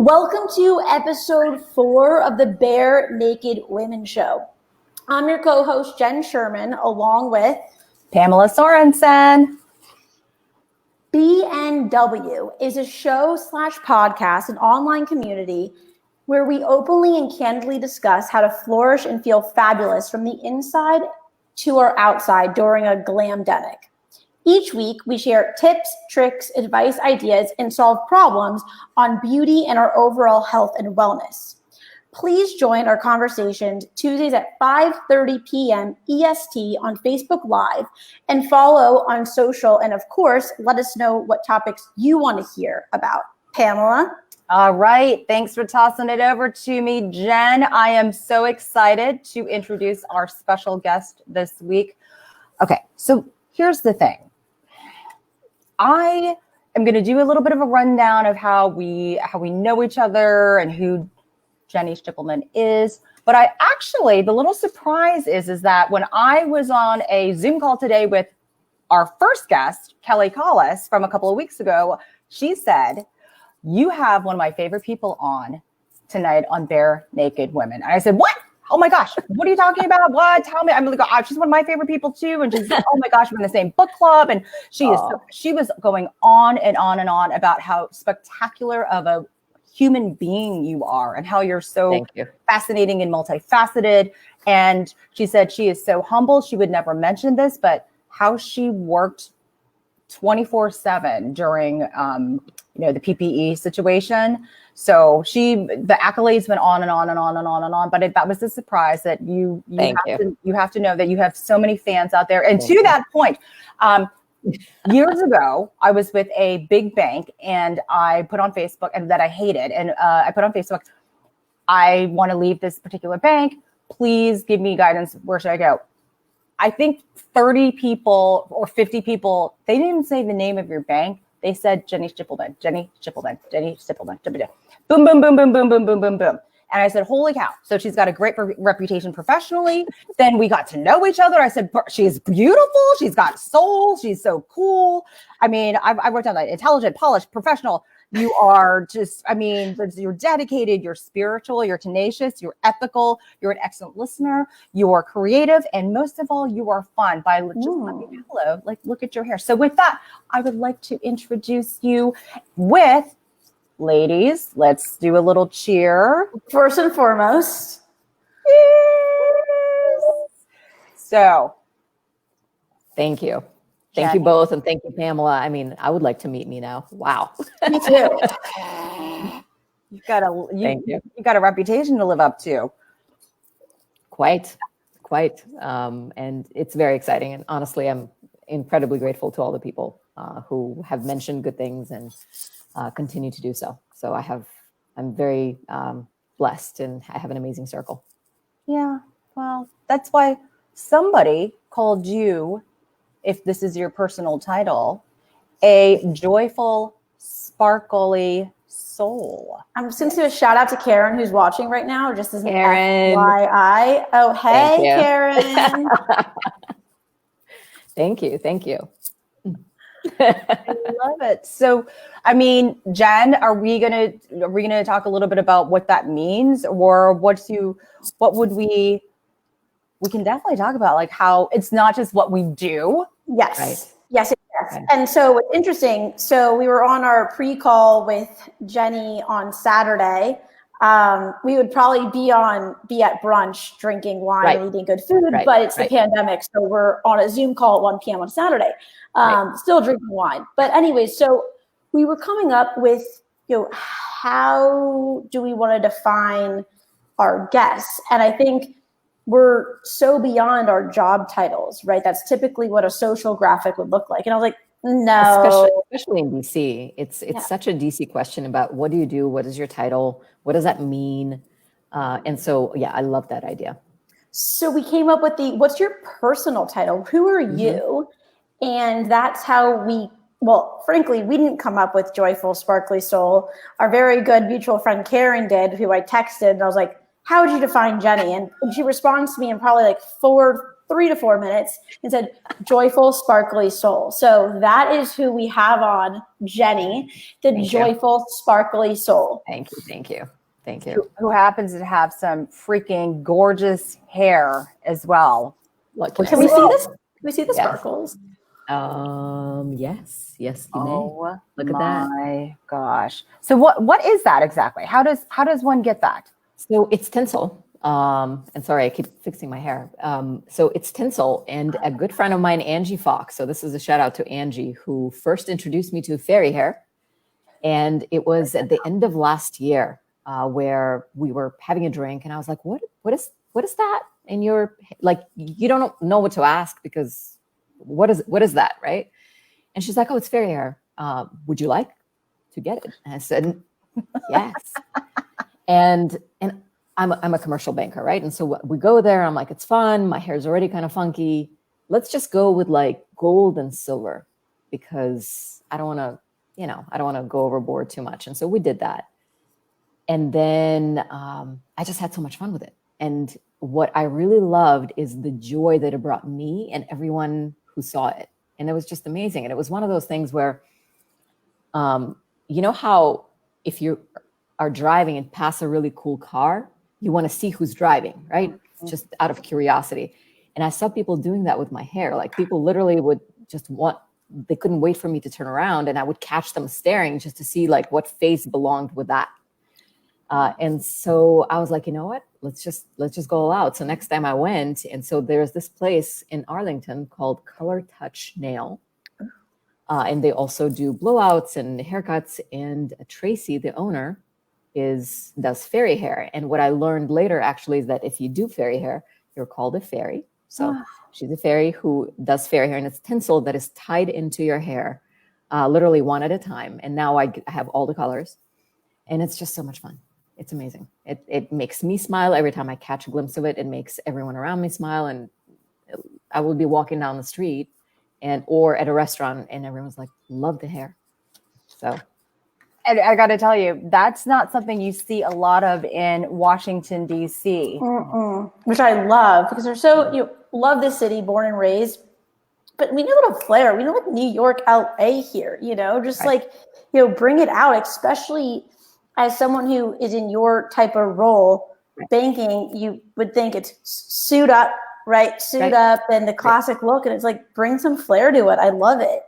Welcome to episode 4 of the Bare Naked Women Show. I'm your co-host, Jen Sherman, along with Pamela Sorensen. BNW is a show/podcast, an online community where we openly and candidly discuss how to flourish and feel fabulous from the inside to our outside during a glamdemic. Each week, we share tips, tricks, advice, ideas, and solve problems on beauty and our overall health and wellness. Please join our conversations Tuesdays at 5:30 p.m. EST on Facebook Live and follow on social. And of course, let us know what topics you want to hear about. Pamela? All right. Thanks for tossing it over to me, Jen. I am so excited to introduce our special guest this week. Okay, so here's the thing. I am going to do a little bit of a rundown of how we know each other and who Jenny Shtipelman is. But the little surprise is that when I was on a Zoom call today with our first guest, Kelly Collis, from a couple of weeks ago, she said, "You have one of my favorite people on tonight on Bare Naked Women." And I said, "What? Oh my gosh, what are you talking about? What? Tell me." I'm like, "Oh, she's one of my favorite people too." And she's like, "Oh my gosh, we're in the same book club." And she was going on and on and on about how spectacular of a human being you are and how you're so fascinating and multifaceted. And she said she is so humble. She would never mention this, but how she worked 24/7 during the PPE situation. So the accolades went on and on and on and on and on. But that was the surprise that you have to know that you have so many fans out there. And to that point, years ago, I was with a big bank and I put on Facebook, and that I hated. And I put on Facebook, "I want to leave this particular bank. Please give me guidance. Where should I go?" I think 30 people or 50 people, they didn't even say the name of your bank. They said Jenny Shtipelman, Jenny Shtipelman, Jenny Shtipelman. Boom, boom, boom, boom, boom, boom, boom, boom, boom. And I said, "Holy cow." So she's got a great reputation professionally. Then we got to know each other. I said, "She's beautiful. She's got soul. She's so cool." I mean, I wrote down like intelligent, polished, professional. You are just, you're dedicated, you're spiritual, you're tenacious, you're ethical, you're an excellent listener, you're creative, and most of all, you are fun. By just let me hello, like look at your hair. So with that, I would like to introduce you with, ladies, let's do a little cheer. First and foremost. Cheers. So, thank you. Thank you both. And thank you, Pamela. I mean, I would like to meet me now. Wow. Me too. You got a reputation to live up to. Quite. And it's very exciting. And honestly, I'm incredibly grateful to all the people who have mentioned good things and continue to do so. So I'm very blessed, and I have an amazing circle. Yeah. Well, that's why somebody called you, if this is your personal title, a joyful, sparkly soul. I'm just going to do a shout out to Karen, who's watching right now, just as an Karen. FYI. Oh, hey, Karen. Thank you. I love it. So, Jen, are we gonna talk a little bit about what that means, or what would we can definitely talk about, like how it's not just what we do. Yes. Right. Yes. Right. And so it's interesting. So we were on our pre-call with Jenny on Saturday. We would probably be at brunch, drinking wine, eating good food, but it's the pandemic. So we're on a Zoom call at 1 p.m. on Saturday, still drinking wine. But anyway, so we were coming up with, how do we want to define our guests? And I think we're so beyond our job titles, right? That's typically what a social graphic would look like. And I was like, no. Especially in DC. It's such a DC question about what do you do? What is your title? What does that mean? And so, I love that idea. So we came up with what's your personal title? Who are you? And that's how frankly, we didn't come up with joyful, sparkly soul. Our very good mutual friend Karen did, who I texted, and I was like, "How would you define Jenny?" And she responds to me in probably like 4 3 to 4 minutes and said, joyful, sparkly soul. So that is who we have on, Jenny, the joyful, sparkly soul. Thank you. Thank you. Thank you. Who happens to have some freaking gorgeous hair as well. Can we see this? Can we see the sparkles? Yes, you may. Look at that. My gosh. So what is that exactly? How does one get that? So it's tinsel. And sorry, I keep fixing my hair. So it's tinsel, and a good friend of mine, Angie Fox. So this is a shout out to Angie, who first introduced me to fairy hair. And it was at the end of last year, where we were having a drink, and I was like, what is that? And you're like, you don't know what to ask, because what is that, right? And she's like, oh, it's fairy hair. Would you like to get it? And I said, yes. And I'm a commercial banker, right? And so we go there. I'm like, it's fun. My hair's already kind of funky. Let's just go with like gold and silver, because I don't want to go overboard too much. And so we did that. And then I just had so much fun with it. And what I really loved is the joy that it brought me and everyone who saw it. And it was just amazing. And it was one of those things where, you know how if you are driving and pass a really cool car, you want to see who's driving, right? Mm-hmm. Just out of curiosity. And I saw people doing that with my hair. Like people literally would just they couldn't wait for me to turn around, and I would catch them staring just to see like what face belonged with that. And so I was like, you know what? Let's just go all out. So next time I went, and so there's this place in Arlington called Color Touch Nail. And they also do blowouts and haircuts. And Tracy, the owner, does fairy hair. And what I learned later actually is that if you do fairy hair, you're called a fairy. So she's a fairy who does fairy hair, and it's tinsel that is tied into your hair, literally one at a time. And now I have all the colors, and it's just so much fun. It's amazing. It makes me smile every time I catch a glimpse of it. It makes everyone around me smile. And I will be walking down the street or at a restaurant, and everyone's like, love the hair. So. And I got to tell you, that's not something you see a lot of in Washington, D.C. Which I love, because they're so, love this city, born and raised, but we need a little flair. We need like New York, LA here, just right. Bring it out, especially as someone who is in your type of role, right. Banking, you would think it's suit up, right? Suit up and the classic look. And it's like, bring some flair to it. I love it.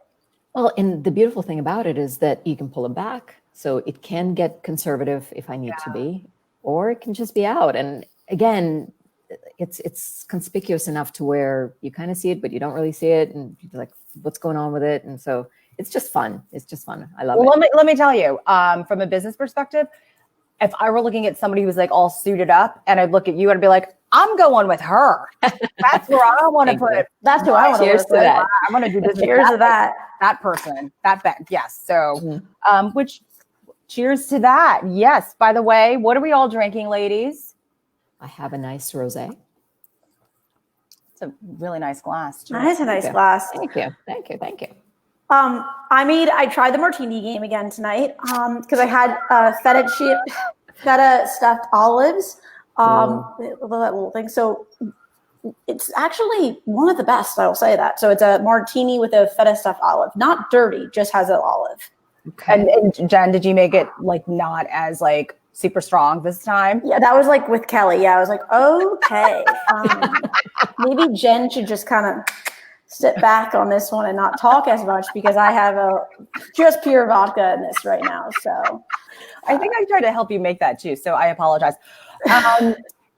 Well, and the beautiful thing about it is that you can pull it back. So it can get conservative if I need to be, or it can just be out. And again, it's conspicuous enough to where you kind of see it, but you don't really see it. And you're like, what's going on with it? And so it's just fun. It's just fun. I love it. Let me tell you, from a business perspective, if I were looking at somebody who's like all suited up, and I'd look at you and I'd be like, I'm going with her. That's where I want to put it. That's who I want to work with. I'm going to do this. Cheers to that. That person. Yes. So, which cheers to that. Yes. By the way, what are we all drinking, ladies? I have a nice rosé. It's a really nice glass. That is a nice glass. Thank you. I tried the martini game again tonight because I had feta stuffed olives. That little thing. So it's actually one of the best, I will say that. So it's a martini with a feta stuffed olive, not dirty, just has an olive. Okay. And Jen, did you make it like not as like super strong this time? Yeah, that was like with Kelly. Yeah, I was like, okay, maybe Jen should just kind of sit back on this one and not talk as much, because I have just pure vodka in this right now. So I think I tried to help you make that too. So I apologize.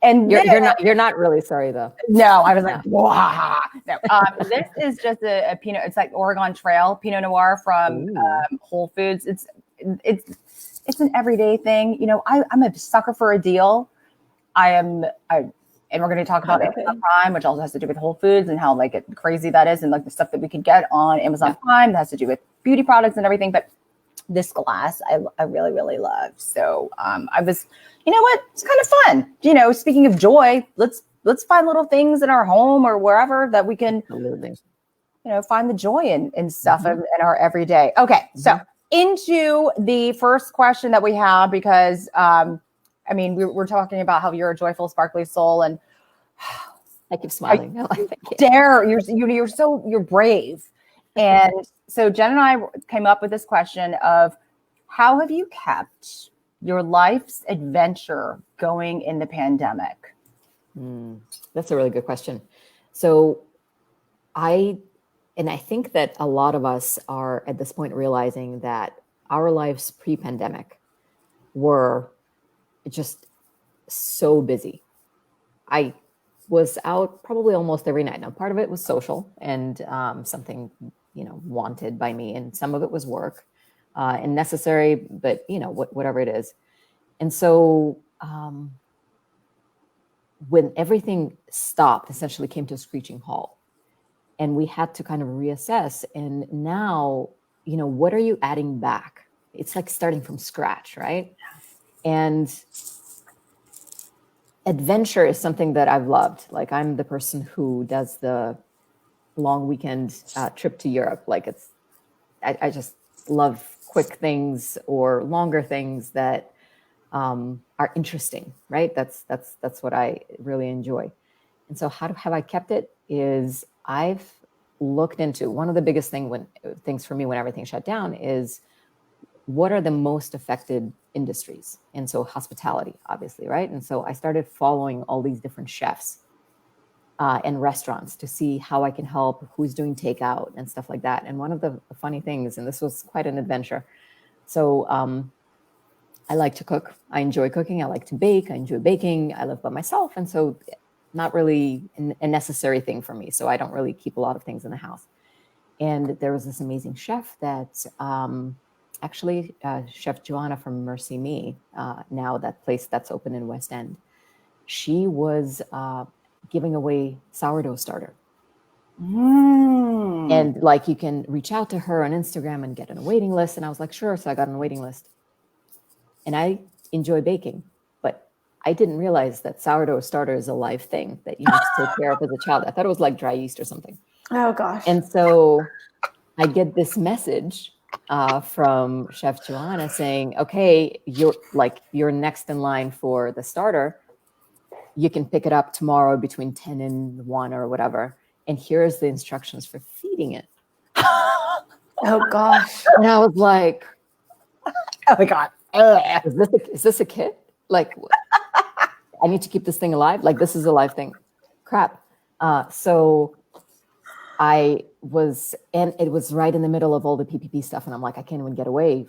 And you're not really sorry though. No, I was like, wow. No, this is just a Pinot. It's like Oregon Trail Pinot Noir from Whole Foods. It's an everyday thing. I'm a sucker for a deal. And we're going to talk about Amazon Prime, which also has to do with Whole Foods and how like crazy that is, and like the stuff that we could get on Amazon Prime that has to do with beauty products and everything. But this glass, I really, really love. So I was, you know what? It's kind of fun. Speaking of joy, let's find little things in our home or wherever that we can, find the joy in stuff in our everyday. Okay, so into the first question that we have, because we're talking about how you're a joyful, sparkly soul, and I keep smiling. You're brave. And so Jen and I came up with this question of, how have you kept your life's adventure going in the pandemic? That's a really good question. So I think that a lot of us are at this point realizing that our lives pre-pandemic were just so busy. I was out probably almost every night. Now, part of it was social and something, wanted by me, and some of it was work and necessary, but whatever it is. And so when everything stopped, essentially came to a screeching halt, and we had to kind of reassess. And now, what are you adding back? It's like starting from scratch, right? And adventure is something that I've loved. Like, I'm the person who does the long weekend trip to Europe. Like, I just love quick things or longer things that are interesting, right? That's what I really enjoy. And so how have I kept it is I've looked into one of the biggest things for me when everything shut down is, what are the most affected industries? And so hospitality, obviously, right? And so I started following all these different chefs and restaurants to see how I can help, who's doing takeout and stuff like that. And one of the funny things, and this was quite an adventure. So I like to cook. I enjoy cooking. I like to bake. I enjoy baking. I live by myself. And so not really a necessary thing for me. So I don't really keep a lot of things in the house. And there was this amazing chef that actually Chef Joanna from Mercy Me, now that place that's open in West End, she was giving away sourdough starter. And like, you can reach out to her on Instagram and get on a waiting list. And I was like, sure. So I got on a waiting list. And I enjoy baking, but I didn't realize that sourdough starter is a live thing that you need to take care of as a child. I thought it was like dry yeast or something. Oh gosh. And so I get this message from Chef Joanna saying, okay, you're next in line for the starter. You can pick it up tomorrow between 10 and 1 or whatever. And here's the instructions for feeding it. Oh gosh. And I was like, oh my God. Is this a kid? Like, I need to keep this thing alive. Like, this is a live thing. Crap. So I was, and it was right in the middle of all the PPP stuff. And I'm like, I can't even get away.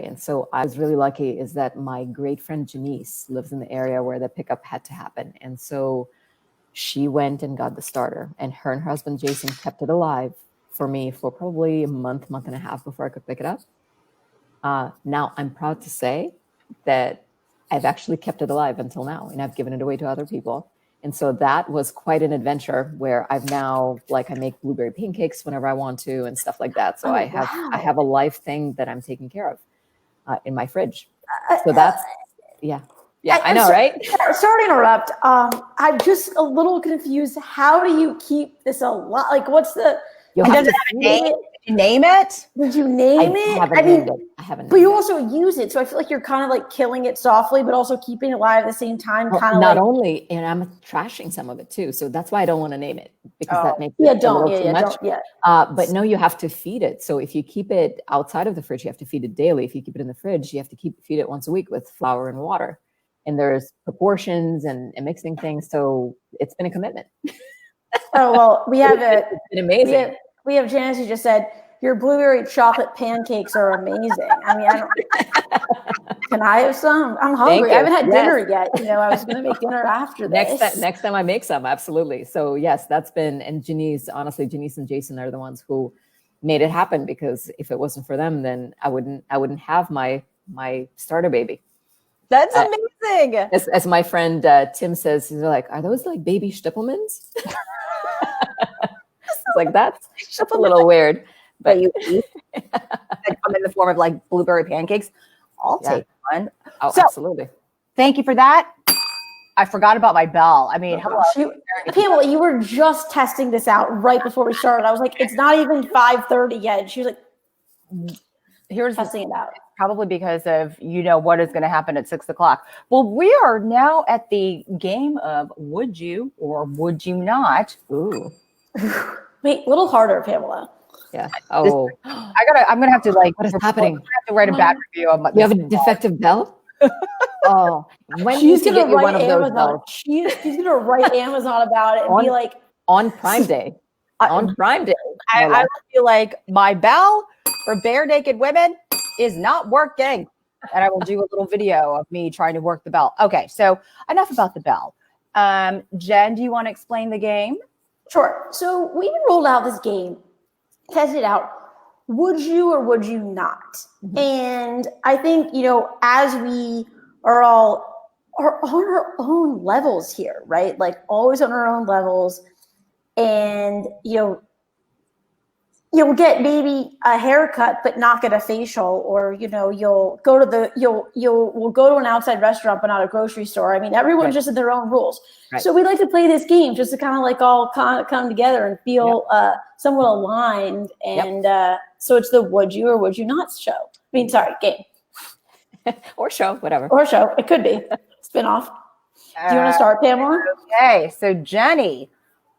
And so I was really lucky is that my great friend Janice lives in the area where the pickup had to happen. And so she went and got the starter, and her husband, Jason, kept it alive for me for probably a month and a half before I could pick it up. Now I'm proud to say that I've actually kept it alive until now, and I've given it away to other people. And so that was quite an adventure where I've now, like, I make blueberry pancakes whenever I want to and stuff like that. So I have a live thing that I'm taking care of in my fridge. So that's, yeah, I know, right? Sorry to interrupt. I'm just a little confused. How do you keep this alive? Like, what's the... Does it have a name? Did you name it? Did you name it? I haven't. But you also use it, so I feel like you're kind of like killing it softly, but also keeping it alive at the same time. Well, not only, and I'm trashing some of it too. So that's why I don't want to name it, because that makes it a little too much. But no, you have to feed it. So if you keep it outside of the fridge, you have to feed it daily. If you keep it in the fridge, you have to feed it once a week with flour and water. And there's proportions and mixing things. So it's been a commitment. Oh well, we have it's been amazing. We have Janice who just said, your blueberry chocolate pancakes are amazing. I mean, can I have some? I'm hungry. I haven't had dinner yet. I was going to make dinner after this. Next time I make some, absolutely. So yes, that's been, and Janice and Jason are the ones who made it happen, because if it wasn't for them, then I wouldn't have my starter baby. That's amazing. As my friend Tim says, he's like, are those like baby Shtipelmans? Like, that's a little weird, but you eat and come in the form of like blueberry pancakes. I'll take one. Oh, so, absolutely. Thank you for that. I forgot about my bell. I mean, Pamela, you were just testing this out right before we started. I was like, it's not even 5:30 yet. And she was like, here's testing it out. probably because of, what is going to happen at 6 o'clock. Well, we are now at the game of would you or would you not? Ooh. Wait, a little harder, Pamela. Yeah. Oh, I'm going to have to what is happening? I have to write a bad review on You have a defective bell? Oh, when she's you gonna get you one write of those Amazon. bells She's gonna write Amazon about it and be like, on Prime Day. On Prime Day. I would feel like my bell for bare naked women is not working. And I will do a little video of me trying to work the bell. Okay, so enough about the bell. Jen, do you want to explain the game? Sure. So we rolled out this game, tested it out. Would you or would you not? Mm-hmm. And I think, as we are all on our own levels here, right? Like always on our own levels. And, you'll get maybe a haircut, but not get a facial, or, you'll go to we'll go to an outside restaurant, but not a grocery store. I mean, everyone's just in their own rules. Right. So we like to play this game just to kind of like all come together and feel somewhat aligned. And so it's the would you or would you not show. Game. Or show, whatever. Or show. It could be. Spin-off. Do you want to start, Pamela? Okay. So Jenny,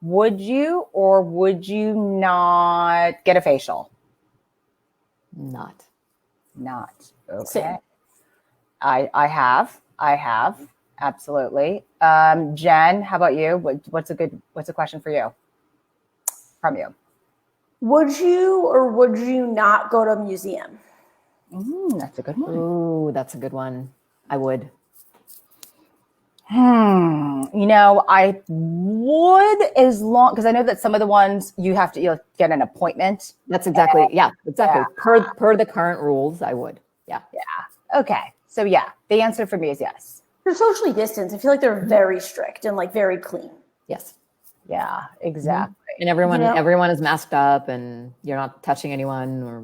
would you or would you not get a facial? Not. Okay. Same. I have. Absolutely. Jen, how about you? What's a question for you? From you. Would you or would you not go to a museum? That's a good one. Ooh, that's a good one. I would. I would, as long, because I know that some of the ones you have to get an appointment. That's exactly. Exactly. Per the current rules, I would. Yeah. Okay. So the answer for me is yes. They're socially distanced. I feel like they're very strict and like very clean. Yes. Yeah, exactly. And everyone is masked up, and you're not touching anyone, or.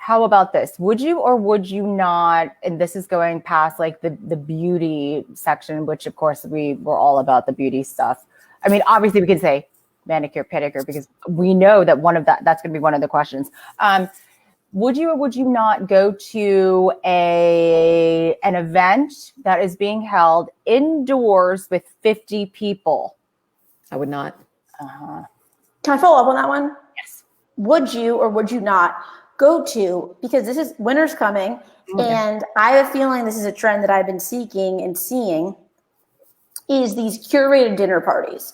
How about this? Would you or would you not, and this is going past like the beauty section, which of course we're all about the beauty stuff. I mean, obviously we could say manicure, pedicure, because we know that that's going to be one of the questions. Would you or would you not go to an event that is being held indoors with 50 people? I would not. Can I follow up on that one? Yes. Would you or would you not go to, because this is winter's coming, and I have a feeling this is a trend that I've been seeking and seeing, is these curated dinner parties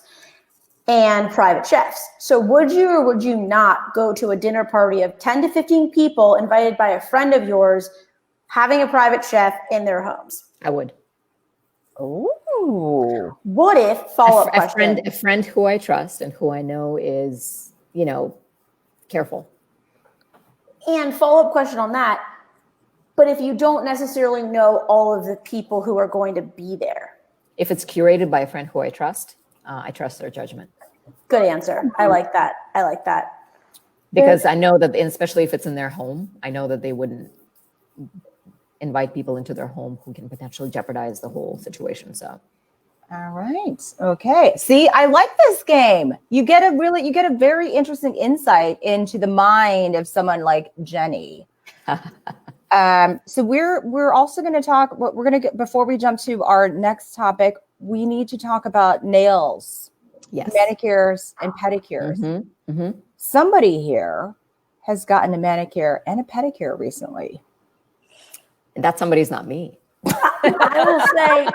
and private chefs. So would you or would you not go to a dinner party of 10 to 15 people invited by a friend of yours, having a private chef in their homes? I would. Ooh. What if, follow-up question. A friend who I trust and who I know is, careful. And follow-up question on that, but if you don't necessarily know all of the people who are going to be there? If it's curated by a friend who I trust their judgment. Good answer. I like that. Because I know that, especially if it's in their home, I know that they wouldn't invite people into their home who can potentially jeopardize the whole situation. So. All right. Okay. See, I like this game. You get a very interesting insight into the mind of someone like Jenny. So we're also going to talk. We're going to before we jump to our next topic, we need to talk about nails, manicures and pedicures. Mm-hmm. Mm-hmm. Somebody here has gotten a manicure and a pedicure recently. And that somebody's not me. I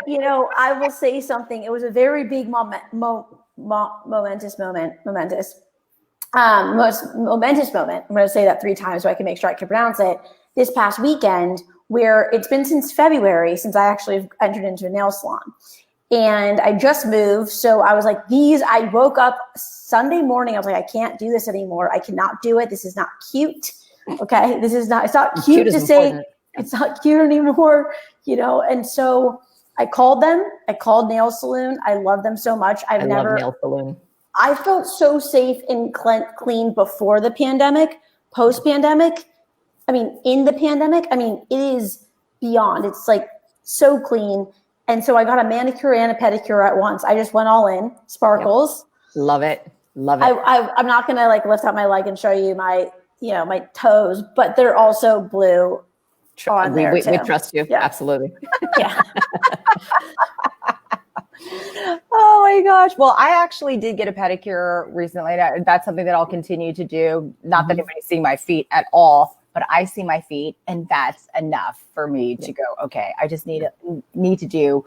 will say something. It was a very big momentous moment. Most momentous moment. I'm going to say that 3 times so I can make sure I can pronounce it. This past weekend, where it's been since February since I actually entered into a nail salon. And I just moved. So I was like, I woke up Sunday morning. I was like, I can't do this anymore. I cannot do it. This is not cute. Okay. It's not cute to say. It's not cute anymore, and so I called them. I called Nail Saloon. I love them so much. I love Nail Saloon. I felt so safe and clean before the pandemic, post-pandemic. I mean, in the pandemic, it is beyond. It's like so clean. And so I got a manicure and a pedicure at once. I just went all in, sparkles. Yep. Love it. I'm not going to lift up my leg and show you my my toes, but they're also blue on there we too. trust you. Yeah. Absolutely. Yeah. Oh my gosh. Well, I actually did get a pedicure recently. That's something that I'll continue to do. Not that anybody's seeing my feet at all, but I see my feet, and that's enough for me to go, okay, I just need to do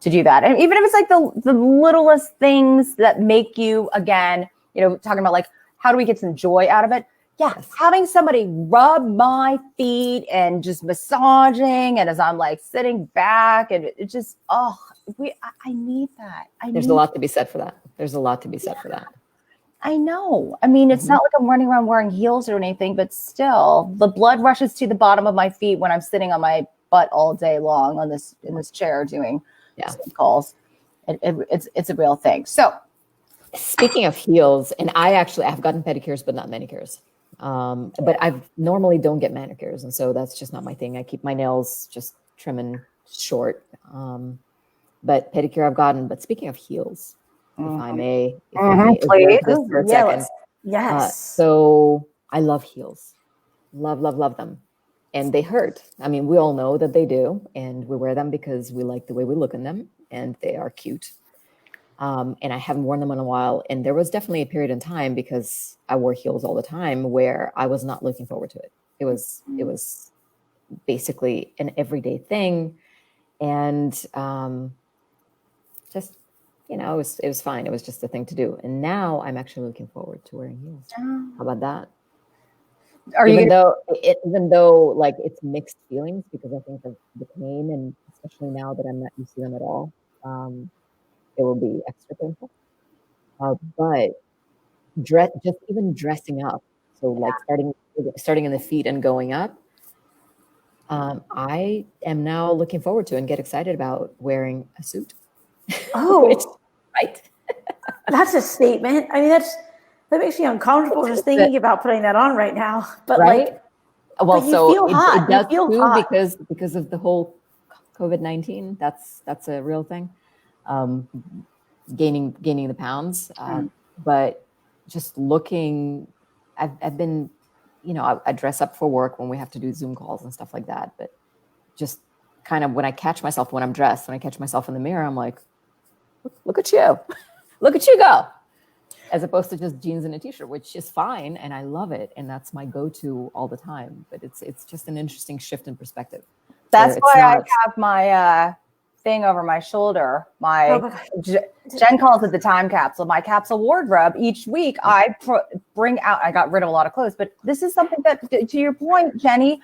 that. And even if it's like the littlest things that make you, again, talking about like, how do we get some joy out of it? Yeah, having somebody rub my feet and just massaging, and as I'm like sitting back, and it just, I need that. There's a lot to be said for that. There's a lot to be said for that. I know. I mean, it's not like I'm running around wearing heels or anything, but still, the blood rushes to the bottom of my feet when I'm sitting on my butt all day long in this chair doing Zoom calls. It's a real thing. So, speaking of heels, and I've gotten pedicures, but not manicures. But I normally don't get manicures, and so that's just not my thing. I keep my nails just trim and short. But pedicure I've gotten. But speaking of heels, if I may, please. Just for a second. Yes. So I love heels. Love them. And they hurt. I mean, we all know that they do, and we wear them because we like the way we look in them, and they are cute. And I haven't worn them in a while. And there was definitely a period in time, because I wore heels all the time, where I was not looking forward to it. It was basically an everyday thing. And just, it was fine. It was just a thing to do. And now I'm actually looking forward to wearing heels. How about that? Even though like it's mixed feelings, because I think of the pain, and especially now that I'm not used to them at all, it will be extra painful. But just even dressing up, so like starting in the feet and going up, I am now looking forward to and get excited about wearing a suit. Oh, right. That's a statement. I mean, that makes me uncomfortable just thinking about putting that on right now. But right? Well, so it does too, because of the whole COVID-19. That's a real thing. Gaining the pounds, but just looking, I've been, I dress up for work when we have to do Zoom calls and stuff like that. But just kind of when I catch myself in the mirror, I'm like, look at you, look at you go, as opposed to just jeans and a t-shirt, which is fine, and I love it, and that's my go-to all the time. But it's just an interesting shift in perspective. That's why I have my thing over my shoulder. Jen calls it the time capsule. My capsule wardrobe. Each week I bring out, I got rid of a lot of clothes, but this is something that, to your point, Jenny,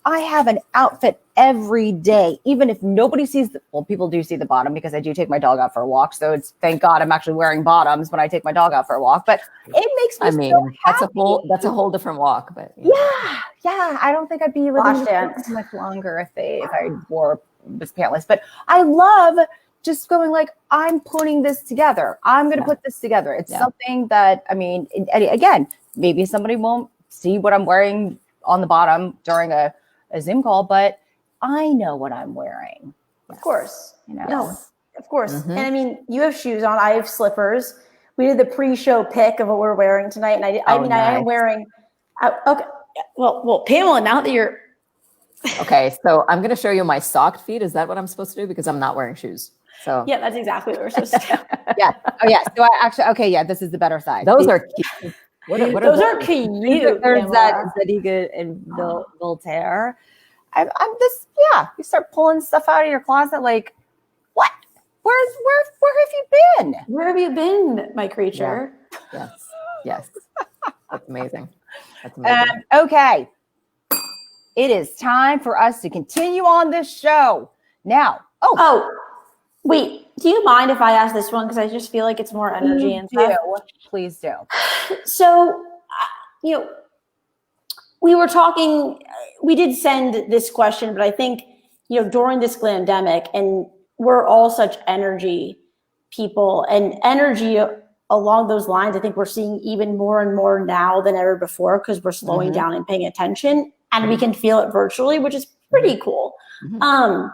I have an outfit every day, even if nobody sees people do see the bottom, because I do take my dog out for a walk. So it's, thank God I'm actually wearing bottoms when I take my dog out for a walk, but it makes me so happy. That's a whole different walk, but yeah. I don't think I'd be living much longer if I wore this pantless, but I love just going like, I'm putting this together. I'm going to put this together. It's something that, I mean, again, maybe somebody won't see what I'm wearing on the bottom during a Zoom call, but I know what I'm wearing. Of course. No, of course. Mm-hmm. And I mean, you have shoes on, I have slippers. We did the pre-show pic of what we're wearing tonight. And I am wearing, okay. Well, Pamela, now that you're. Okay. So I'm going to show you my socked feet. Is that what I'm supposed to do? Because I'm not wearing shoes. So yeah, that's exactly what we're supposed to do. Yeah. Oh yeah. So I actually, this is the better side. Those are cute. What those are cute. There's Zadig and Voltaire. I'm this. Yeah, you start pulling stuff out of your closet. Like, what? Where have you been? Where have you been, my creature? Yes. That's amazing. Okay, it is time for us to continue on this show now. Oh, wait. Do you mind if I ask this one? Because I just feel like it's more energy and stuff. Please do. So, we were talking, we did send this question, but I think, during this Glamdemic, and we're all such energy people, and energy along those lines, I think we're seeing even more and more now than ever before, because we're slowing down and paying attention, and we can feel it virtually, which is pretty cool. Mm-hmm.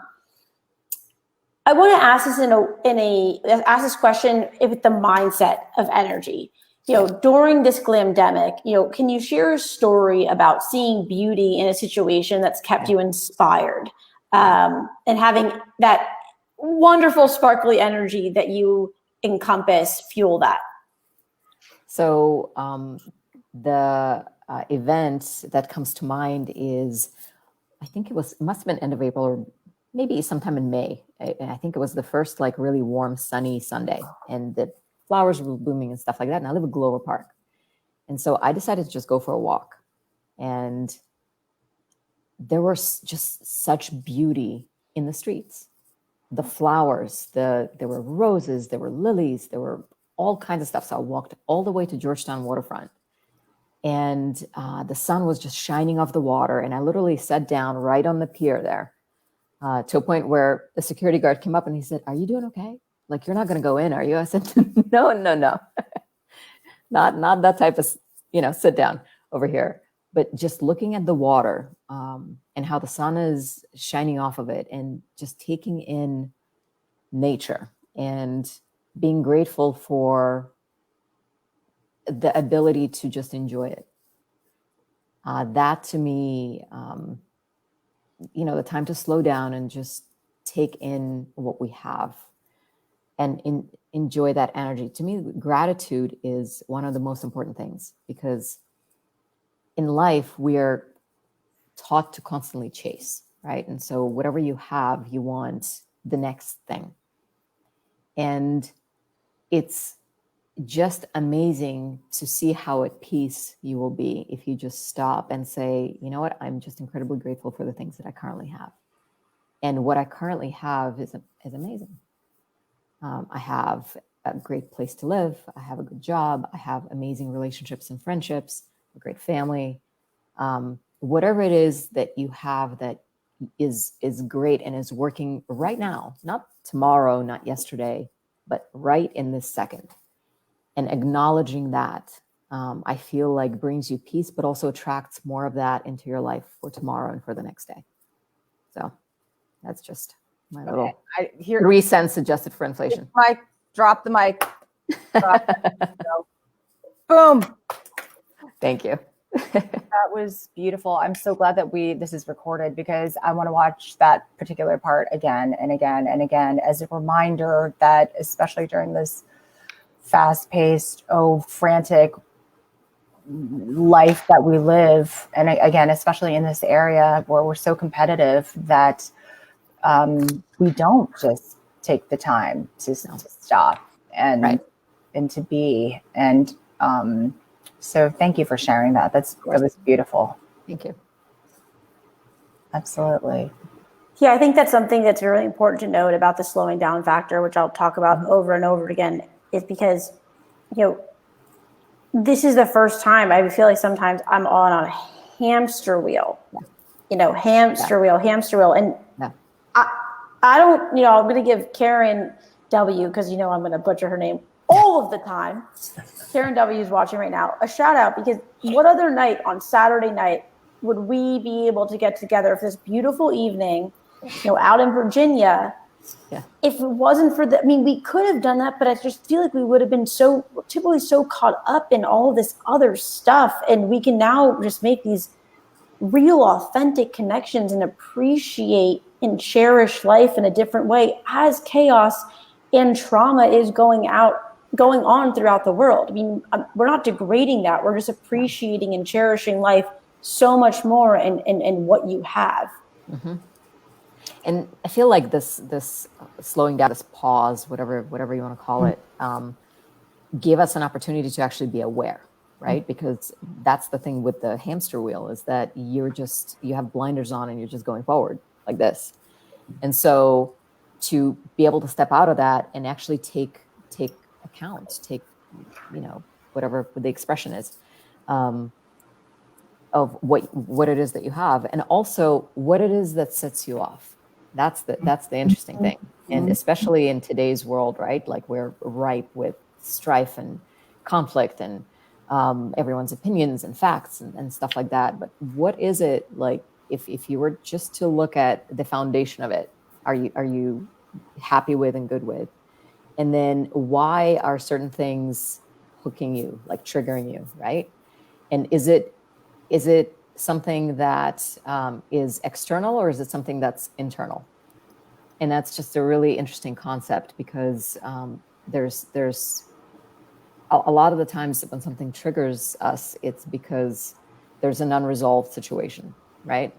I want to ask this ask this question with the mindset of energy. during this glamdemic, can you share a story about seeing beauty in a situation that's kept you inspired, and having that wonderful sparkly energy that you encompass fuel that? So the event that comes to mind is, I think it must have been end of April or maybe sometime in May. I think it was the first like really warm, sunny Sunday, and the flowers were blooming and stuff like that. And I live in Glover Park. And so I decided to just go for a walk. And there was just such beauty in the streets. The flowers, there were roses, there were lilies, there were all kinds of stuff. So I walked all the way to Georgetown waterfront. And the sun was just shining off the water. And I literally sat down right on the pier there, to a point where the security guard came up and he said, "Are you doing okay? Like, you're not going to go in, are you?" I said, no, not that type of, sit down over here. But just looking at the water, and how the sun is shining off of it, and just taking in nature and being grateful for the ability to just enjoy it. That to me, the time to slow down and just take in what we have and enjoy that energy. To me, gratitude is one of the most important things, because in life, we are taught to constantly chase, right? And so whatever you have, you want the next thing. And it's just amazing to see how at peace you will be if you just stop and say, you know what, I'm just incredibly grateful for the things that I currently have. And what I currently have is amazing. I have a great place to live. I have a good job. I have amazing relationships and friendships, a great family. Whatever it is that you have that is great and is working right now, not tomorrow, not yesterday, but right in this second. And acknowledging that, I feel like brings you peace, but also attracts more of that into your life for tomorrow and for the next day. So that's just my little 3 cents adjusted for inflation. Mike, drop the mic. Boom. Thank you. That was beautiful. I'm so glad that this is recorded, because I want to watch that particular part again and again and again as a reminder that, especially during this fast-paced, frantic life that we live, and again, especially in this area where we're so competitive, that we don't just take the time to stop and to be. And so thank you for sharing that. That was beautiful. Thank you. Absolutely. Yeah, I think that's something that's really important to note about the slowing down factor, which I'll talk about over and over again, is because, this is the first time I feel like sometimes I'm on a hamster wheel, hamster wheel. And I don't, I'm going to give Karen W, because, I'm going to butcher her name all of the time. Karen W is watching right now. A shout out, because what other night on Saturday night would we be able to get together for this beautiful evening, out in Virginia? Yeah. If it wasn't for we could have done that, but I just feel like we would have been typically so caught up in all of this other stuff. And we can now just make these real, authentic connections and appreciate and cherish life in a different way as chaos and trauma is going on throughout the world. We're not degrading that. We're just appreciating and cherishing life so much more in what you have. Mm-hmm. And I feel like this slowing down, this pause, whatever you want to call it, gave us an opportunity to actually be aware, right? Mm-hmm. Because that's the thing with the hamster wheel, is that you have blinders on and you're just going forward like this. And so to be able to step out of that and actually take account, whatever the expression is, of what it is that you have, and also what it is that sets you off. That's the interesting thing. And especially in today's world, right? Like, we're ripe with strife and conflict and everyone's opinions and facts and stuff like that. But what is it like, if you were just to look at the foundation of it, are you happy with and good with? And then why are certain things hooking you, like triggering you, right? And is it something that is external, or is it something that's internal? And that's just a really interesting concept, because there's a lot of the times when something triggers us, it's because there's an unresolved situation, right?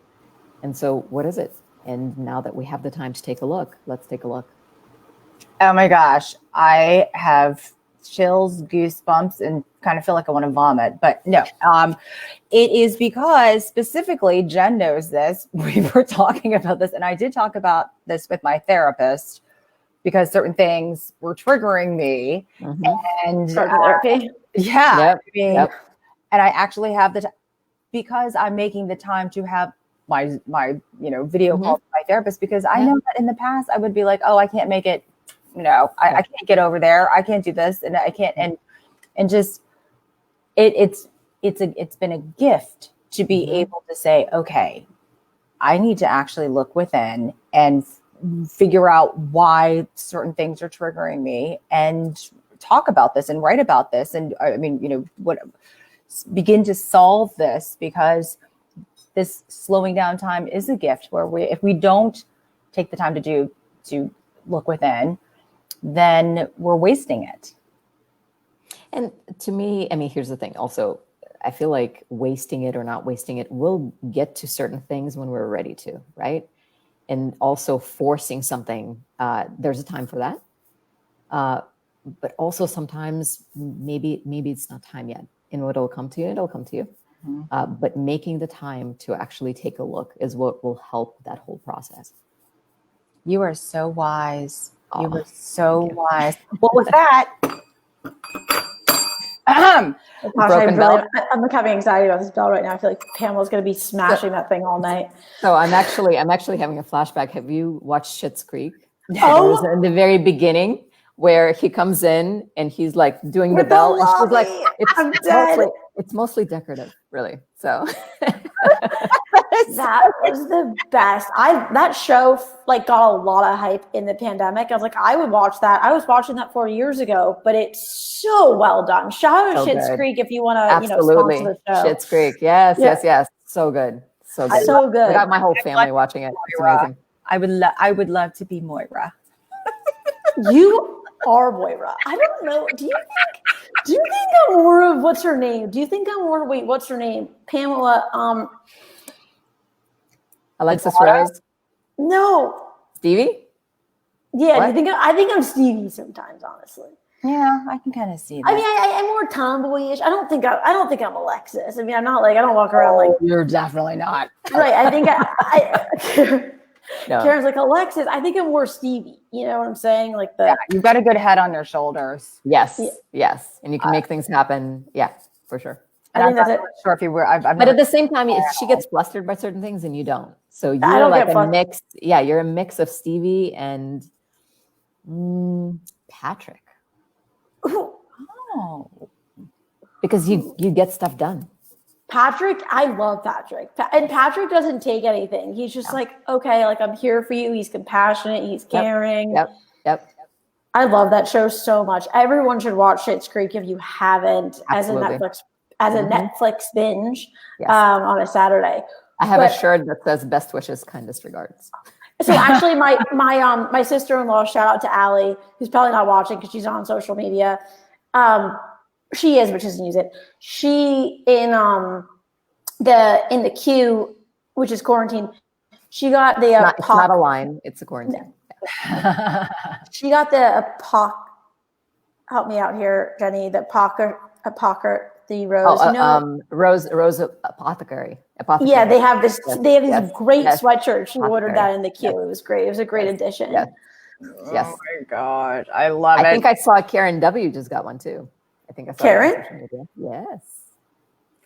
And so what is it? And now that we have the time to take a look, let's take a look. Oh my gosh, I have chills, goosebumps, and kind of feel like I want to vomit. But no, it is because specifically, Jen knows this. We were talking about this, and I did talk about this with my therapist, because certain things were triggering me. And Yep. And I actually have because I'm making the time to have my video call with my therapist, because I know that in the past I would be like, oh, I can't make it. I can't get over there. I can't do this, and I can't. And just it's been a gift to be able to say, okay, I need to actually look within and figure out why certain things are triggering me, and talk about this and write about this. And I mean, begin to solve this, because this slowing down time is a gift, where if we don't take the time to look within, then we're wasting it. And to me, I mean, here's the thing. Also, I feel like wasting it or not wasting it, we'll get to certain things when we're ready to, right? And also forcing something, there's a time for that. But also sometimes maybe it's not time yet. And it'll come to you, it'll come to you. But making the time to actually take a look is what will help that whole process. You are so wise. You were so wise. Well, with that, I'm like having anxiety about this bell right now. I feel like Pamela's going to be smashing that thing all night. So I'm actually having a flashback. Have you watched Schitt's Creek? Oh, in the very beginning, where he comes in and he's like doing the bell, and she's like, it's mostly decorative, really. So that was the best. That show like got a lot of hype in the pandemic. I was like, I would watch that. I was watching that 4 years ago, but it's so well done. Shout out to Schitt's Creek if you want to, sponsor the show. Schitt's Creek, yes. So good, so good. So good. I got my whole family watching it. It's amazing. I would love to be Moira. You are Moira. I don't know. Do you think I'm more of what's her name? Do you think I'm more? Wait, what's her name? Pamela. Alexis Rose. No. Stevie. Yeah. What? I think I'm Stevie sometimes, honestly. Yeah, I can kind of see that. I mean, I'm more tomboyish. I don't think I'm Alexis. I mean, I'm not like, I don't walk around like. You're definitely not. Right. I think no. Karen's like, Alexis, I think I'm more Stevie. You know what I'm saying? Like you've got a good head on your shoulders. Yes. And you can make things happen. Yeah, for sure. And I'm not sure if you were. But at the same time, she gets flustered by certain things and you don't. So you're like a mix. Yeah, you're a mix of Stevie and Patrick. Oh. Because you get stuff done. Patrick, I love Patrick. And Patrick doesn't take anything. He's just like, okay, like I'm here for you. He's compassionate. He's caring. Yep. I love that show so much. Everyone should watch Schitt's Creek if you haven't. Absolutely. as a Netflix binge on a Saturday. I have a shirt that says "Best wishes, kindest regards." So actually, my sister-in-law, shout out to Allie, who's probably not watching because she's on social media. She is, but she doesn't use it. She in the queue, which is quarantine. She got the it's not a line; it's a quarantine. She got the help me out here, Jenny. The Rose Apothecary. Yeah, they have this. They have these great sweatshirts. She ordered that in the queue. It was great. It was a great addition. Yes. Oh my God, I love it. I think I saw Karen W. just got one too. I think I saw Karen. Yes.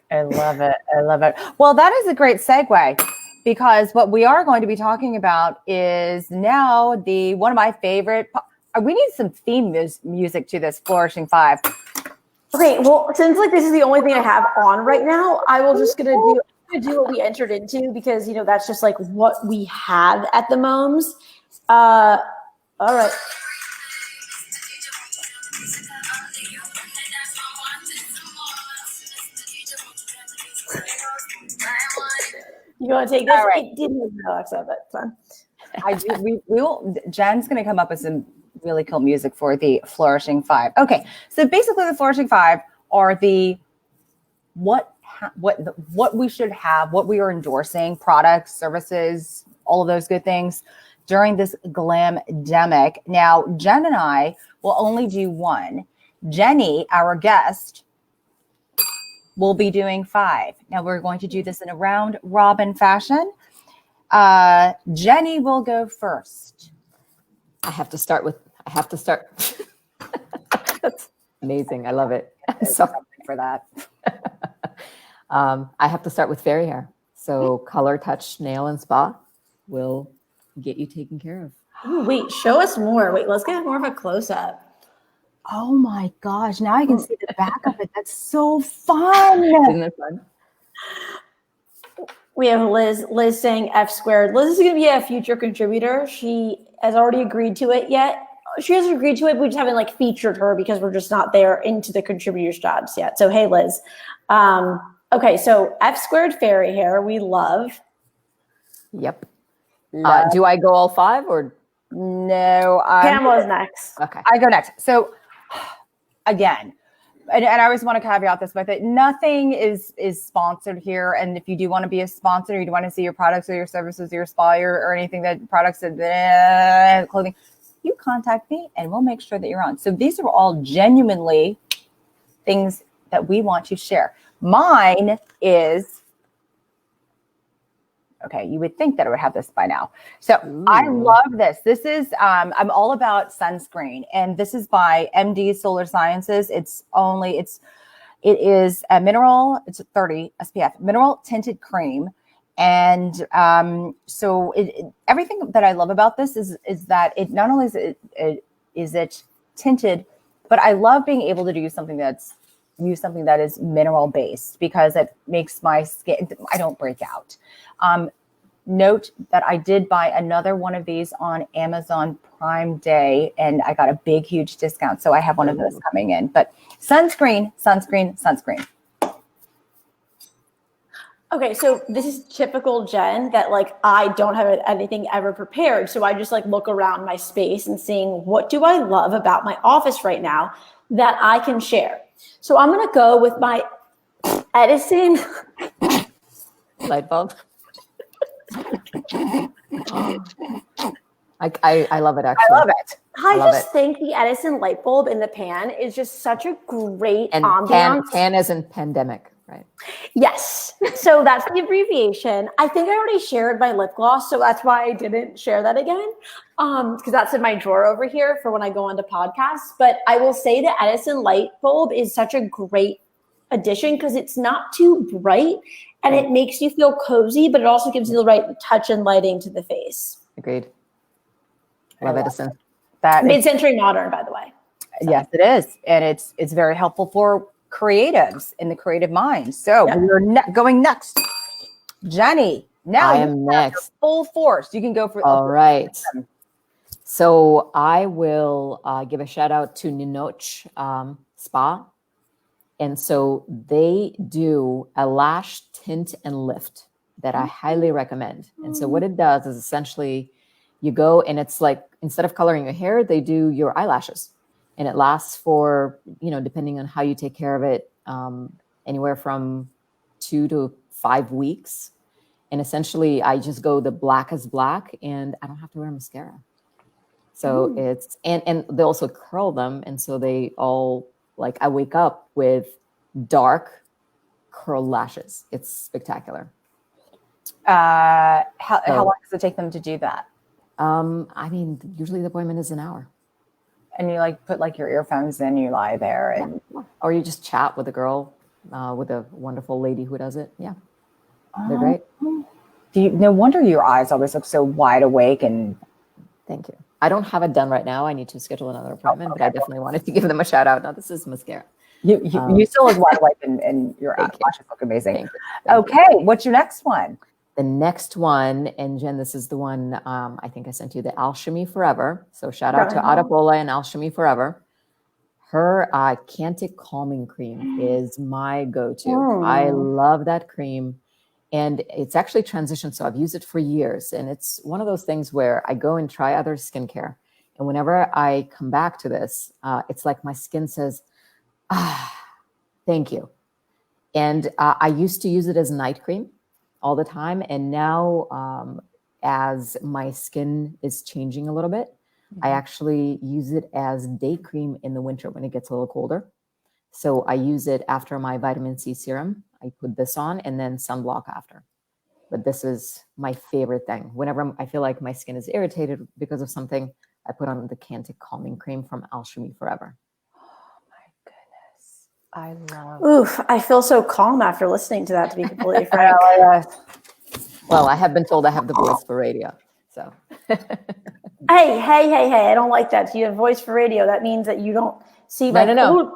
I love it. Well, that is a great segue, because what we are going to be talking about is now one of my favorite. We need some theme music to this Flourishing 5. Okay, well, since this is the only thing I have on right now, I will just gonna do what we entered into, because that's just what we have at the moment. All right. You want to take this? All right. It didn't have Alexa, but fun. We will. Jen's going to come up with some really cool music for the Flourishing Five. Okay, so basically, the Flourishing Five are the what we should have, what we are endorsing, products, services, all of those good things during this Glamdemic. Now, Jen and I will only do one. Jenny, our guest, will be doing 5. Now, we're going to do this in a round robin fashion. Jenny will go first. I have to start. That's amazing. I love it. Sorry for that. I have to start with fairy hair. So Color Touch Nail and Spa will get you taken care of. Ooh, wait, show us more. Wait, let's get more of a close-up. Oh my gosh, now I can see the back of it. That's so fun. Isn't it fun? We have Liz saying F squared. Liz is going to be a future contributor. She has already agreed to it yet. She hasn't agreed to it, but we just haven't like featured her because we're just not there into the contributors jobs yet. So, hey, Liz. Okay, so F squared fairy hair, we love. Yep. Do I go all 5 or? No. Pamela's next. Okay. I go next. So again, and I always want to caveat this with it, nothing is sponsored here. And if you do want to be a sponsor, you do want to see your products or your services, or your spa or anything that products and clothing, you contact me and we'll make sure that you're on. So these are all genuinely things that we want to share. Mine is, okay, you would think that I would have this by now. So I love this. This is, I'm all about sunscreen, and this is by MD Solar Sciences. It is a mineral, it's a 30 SPF, mineral tinted cream. And so everything that I love about this is that it not only is it tinted, but I love being able to use something that is mineral based because it makes my skin, I don't break out. Note that I did buy another one of these on Amazon Prime Day and I got a big, huge discount. So I have one of those coming in, but sunscreen. Okay, so this is typical Jen that like I don't have anything ever prepared. So I just like look around my space and seeing what do I love about my office right now that I can share. So I'm going to go with my Edison light bulb. I love it, actually. I love it. I just think the Edison light bulb in the pan is just such a great and ambiance. Pan as in pandemic, right? Yes. So that's the abbreviation. I think I already shared my lip gloss, so that's why I didn't share that again. Because that's in my drawer over here for when I go onto podcasts. But I will say the Edison light bulb is such a great addition because it's not too bright and it makes you feel cozy, but it also gives you the right touch and lighting to the face. Agreed. Love Edison. That mid-century modern, by the way. So. Yes, it is, and it's very helpful for creatives in the creative mind. So we're going next, Jenny. Now I am next. Full force. You can go for all right. So I will give a shout out to Ninoch Spa. And so they do a lash tint and lift that I highly recommend. And so what it does is essentially you go and it's like, instead of coloring your hair, they do your eyelashes. And it lasts for, depending on how you take care of it, anywhere from 2 to 5 weeks. And essentially I just go the black as black and I don't have to wear mascara. So it's, and they also curl them. And so they all, like, I wake up with dark curl lashes. It's spectacular. How long does it take them to do that? Usually the appointment is an hour. And you put your earphones in, you lie there and or you just chat with a girl, with a wonderful lady who does it. Yeah. They're great. No wonder your eyes always look so wide awake and thank you. I don't have it done right now. I need to schedule another appointment, but I definitely wanted to give them a shout out. Now this is mascara. You still look wide awake and your lashes look amazing. Thank you. What's your next one? The next one, and Jen, this is the one I think I sent you, the Alchemy Forever. So shout out to Adapola and Alchemy Forever. Her Cantic Calming Cream is my go-to. I love that cream. And it's actually transitioned. So I've used it for years. And it's one of those things where I go and try other skincare. And whenever I come back to this, it's like my skin says, thank you. And I used to use it as night cream all the time. And now as my skin is changing a little bit, I actually use it as day cream in the winter when it gets a little colder. So I use it after my vitamin C serum. I put this on and then sunblock after. But this is my favorite thing. Whenever I feel like my skin is irritated because of something, I put on the Cantic Calming Cream from Alchemy Forever. I love. Oof, I feel so calm after listening to that, to be completely frank. Well, I have been told I have the voice for radio. So. Hey, I don't like that. You have voice for radio. That means that you don't see like, No.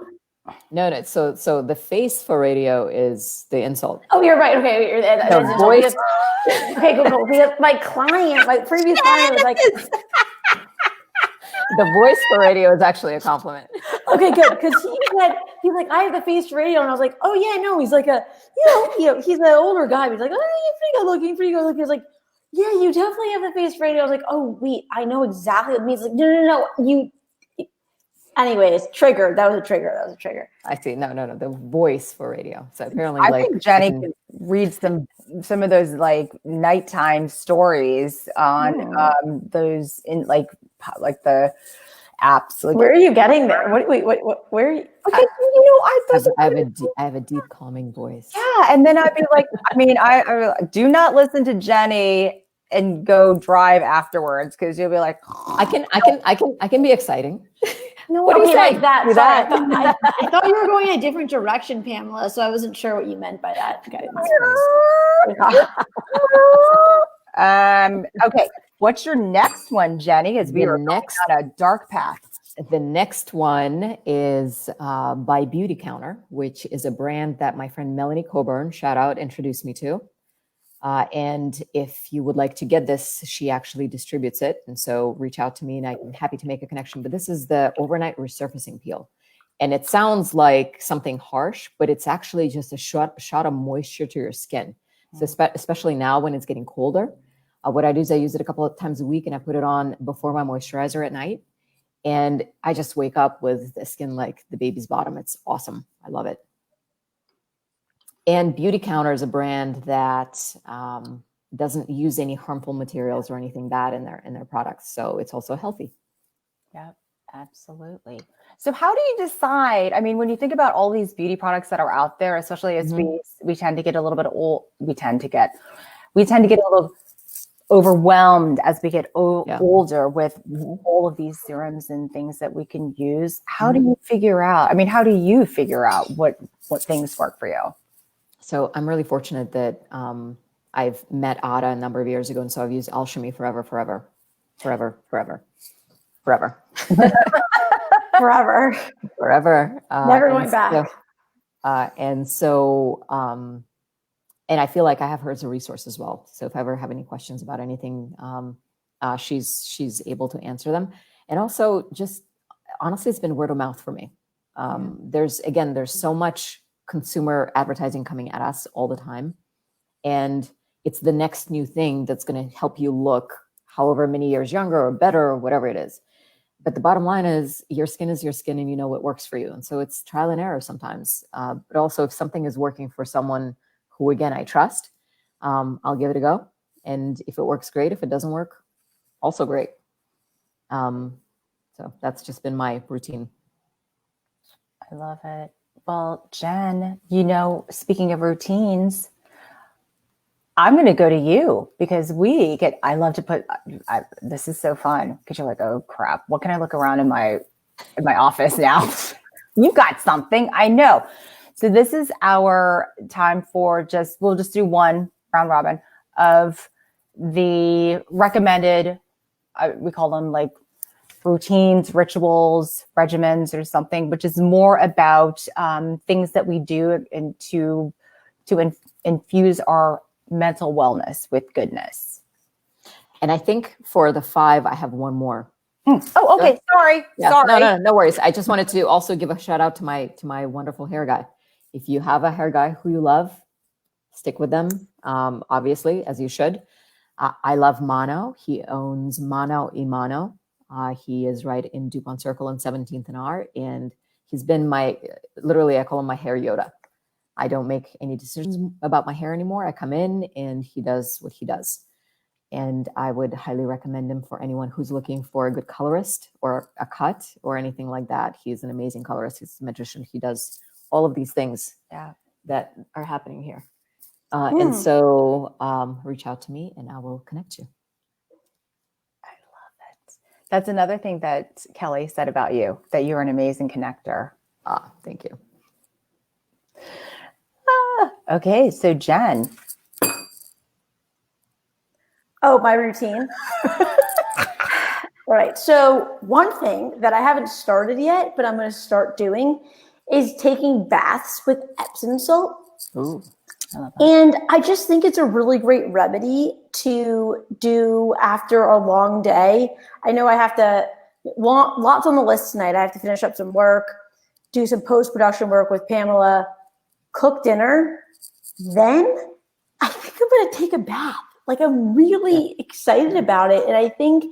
So the face for radio is the insult. Oh, you're right. Okay. The voice. Okay, go. My previous client was like, the voice for radio is actually a compliment. Okay, good. Because he's like, I have the face for radio. And I was like, oh yeah, no. He's like he's an older guy. He's like, oh, you're pretty good looking. He's like, yeah, you definitely have the face for radio. I was like, oh wait, I know exactly what it means. Like, no, you. Anyways, triggered. That was a trigger. I see. No. The voice for radio. So apparently, I think Jenny can read some of those like nighttime stories on those in like the apps. Like, where are you getting there? Wait, where are you? Okay, I have a deep calming voice. Yeah, and then I'd be like, I do not listen to Jenny and go drive afterwards because you'll be like, I can be exciting. No, what do you like that? Sorry, I thought you were going in a different direction, Pamela. So I wasn't sure what you meant by that. Okay. What's your next one, Jenny? As we are next on a dark path. The next one is by Beauty Counter, which is a brand that my friend Melanie Coburn, shout out, introduced me to. And if you would like to get this, she actually distributes it. And so reach out to me and I'm happy to make a connection. But this is the Overnight Resurfacing Peel. And it sounds like something harsh, but it's actually just a shot of moisture to your skin. So especially now when it's getting colder, what I do is I use it a couple of times a week and I put it on before my moisturizer at night. And I just wake up with the skin like the baby's bottom. It's awesome. I love it. And Beauty Counter is a brand that doesn't use any harmful materials or anything bad in their products. So it's also healthy. Yep, absolutely. So how do you decide? I mean, when you think about all these beauty products that are out there, especially as we tend to get a little bit old, we tend to get a little overwhelmed as we get older with all of these serums and things that we can use. How do you figure out? I mean, how do you figure out what things work for you? So I'm really fortunate that I've met Ada a number of years ago. And so I've used Alchemy forever. Forever. Never going back. And I feel like I have her as a resource as well. So if I ever have any questions about anything, she's able to answer them. And also just honestly, it's been word of mouth for me. There's so much consumer advertising coming at us all the time. And it's the next new thing that's going to help you look however many years younger or better or whatever it is. But the bottom line is your skin is your skin and you know what works for you. And so it's trial and error sometimes. But also if something is working for someone who, again, I trust, I'll give it a go. And if it works, great. If it doesn't work, also great. So that's just been my routine. I love it. Well, Jen, speaking of routines, I'm going to go to you because I love to put, this is so fun because you're like, oh crap, what can I look around in my office now? You got something, I know. So this is our time for we'll just do one round robin of the recommended, we call them like routines, rituals, regimens or something, which is more about things that we do and to infuse our mental wellness with goodness. And I think for the 5, I have one more. Oh, okay. Sorry. Yeah, Sorry. No worries. I just wanted to also give a shout out to my wonderful hair guy. If you have a hair guy who you love, stick with them, obviously, as you should. I love Mono. He owns Mono Imano. He is right in DuPont Circle and 17th and R. And he's been literally, I call him my hair Yoda. I don't make any decisions about my hair anymore. I come in and he does what he does. And I would highly recommend him for anyone who's looking for a good colorist or a cut or anything like that. He's an amazing colorist. He's a magician. He does all of these things that are happening here. And so reach out to me and I will connect you. I love it. That's another thing that Kelly said about you, that you're an amazing connector. Thank you. Okay, so Jen. Oh, my routine. All right. So one thing that I haven't started yet, but I'm going to start doing is taking baths with Epsom salt. Ooh, I love that. And I just think it's a really great remedy to do after a long day. I know I have to, lots on the list tonight. I have to finish up some work, do some post-production work with Pamela, cook dinner. Then I think I'm going to take a bath. Like, I'm really excited about it. And I think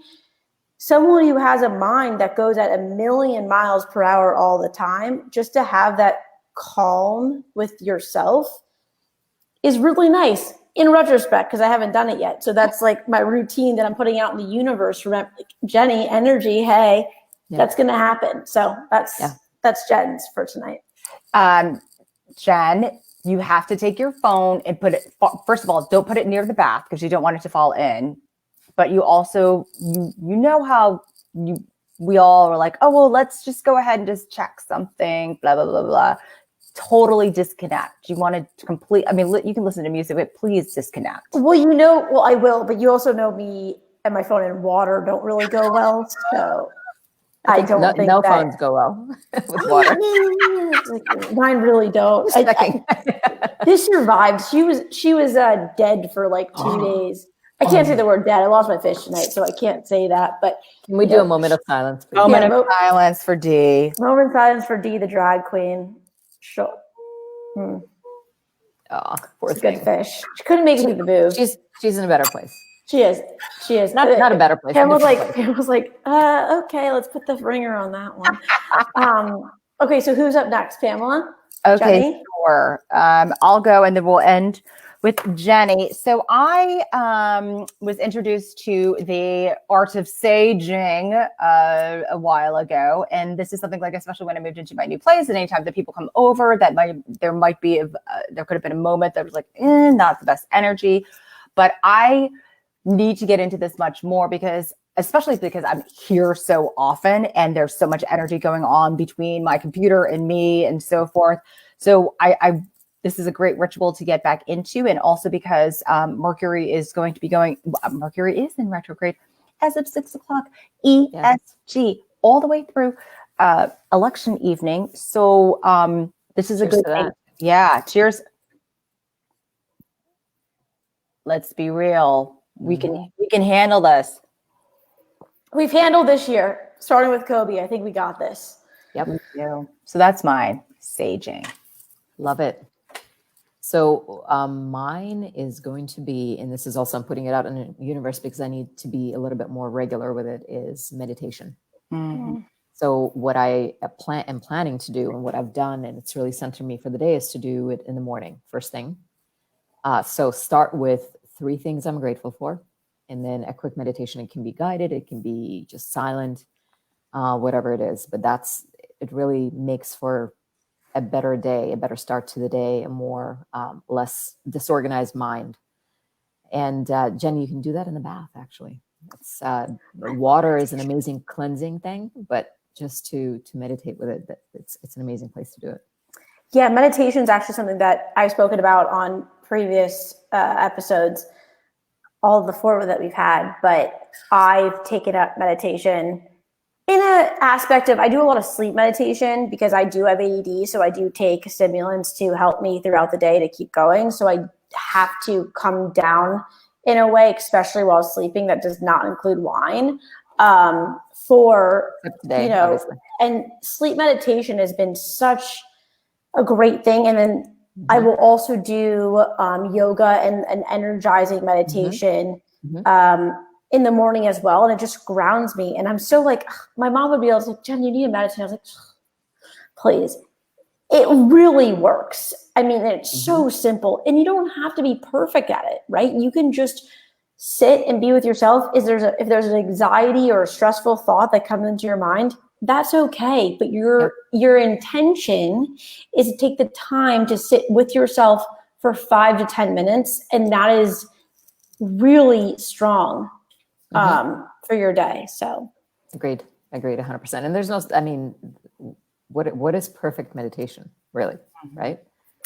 someone who has a mind that goes at 1,000,000 miles per hour all the time, just to have that calm with yourself is really nice in retrospect, because I haven't done it yet. So that's like my routine that I'm putting out in the universe. Remember, Jenny, energy, hey, that's going to happen. So that's Jen's for tonight. Jen, you have to take your phone and put it, first of all, don't put it near the bath because you don't want it to fall in. But you also, you know how we all are like, oh, well, let's just go ahead and just check something, blah, blah, blah, blah. Totally disconnect. You want to you can listen to music, but please disconnect. Well, I will, but you also know me and my phone and water don't really go well. So I don't think no that phones go well with water. Mine really don't. This survived. She was dead for like 2 days. I can't say the word dead. I lost my fish tonight, so I can't say that. But can we do a moment of silence? Please? Moment of silence for D. Moment of silence for D, the drag queen. Sure. Oh, poor it's a good fish. She couldn't make it through the boob. She's in a better place. She is. Not a better place. Pam was like, okay, let's put the ringer on that one. Okay, so who's up next? Pamela? Okay, Jenny? sure. I'll go and then we'll end with Jenny. So I was introduced to the art of saging a while ago. And this is something like, especially when I moved into my new place, and anytime that people come over, there could have been a moment that was like, not the best energy. But I need to get into this much more especially because I'm here so often and there's so much energy going on between my computer and me and so forth. So this is a great ritual to get back into. And also because Mercury is in retrograde as of 6 o'clock ESG all the way through election evening. So this is a good thing. Yeah. Cheers. Let's be real. We can handle this. We've handled this year, starting with Kobe. I think we got this. Yep. So that's mine. Saging. Love it. So mine is going to be, and this is also, I'm putting it out in the universe because I need to be a little bit more regular with it, is meditation. Mm-hmm. So what I am planning to do, and what I've done, and it's really centered me for the day, is to do it in the morning, first thing. So start with 3 things I'm grateful for, and then a quick meditation. It can be guided, it can be just silent, whatever it is. But it really makes for a better day, a better start to the day, a more less disorganized mind. And Jen, you can do that in the bath. Actually, water is an amazing cleansing thing, but just to meditate with it, it's an amazing place to do it. Yeah, meditation is actually something that I've spoken about on previous episodes, all of the 4 that we've had. But I've taken up meditation in an aspect of, I do a lot of sleep meditation because I do have ADD. So I do take stimulants to help me throughout the day to keep going. So I have to come down in a way, especially while sleeping, that does not include wine. And sleep meditation has been such a great thing. And then I will also do yoga and energizing meditation in the morning as well. And it just grounds me. And I'm so like, my mom would be able to say, Jen, you need to meditate. I was like, please. It really works. I mean, it's so simple, and you don't have to be perfect at it, right? You can just sit and be with yourself. If there's an anxiety or a stressful thought that comes into your mind, that's okay. But your intention is to take the time to sit with yourself for 5 to 10 minutes, and that is really strong for your day. So agreed 100%. And there's no, I mean, what is perfect meditation, really, right?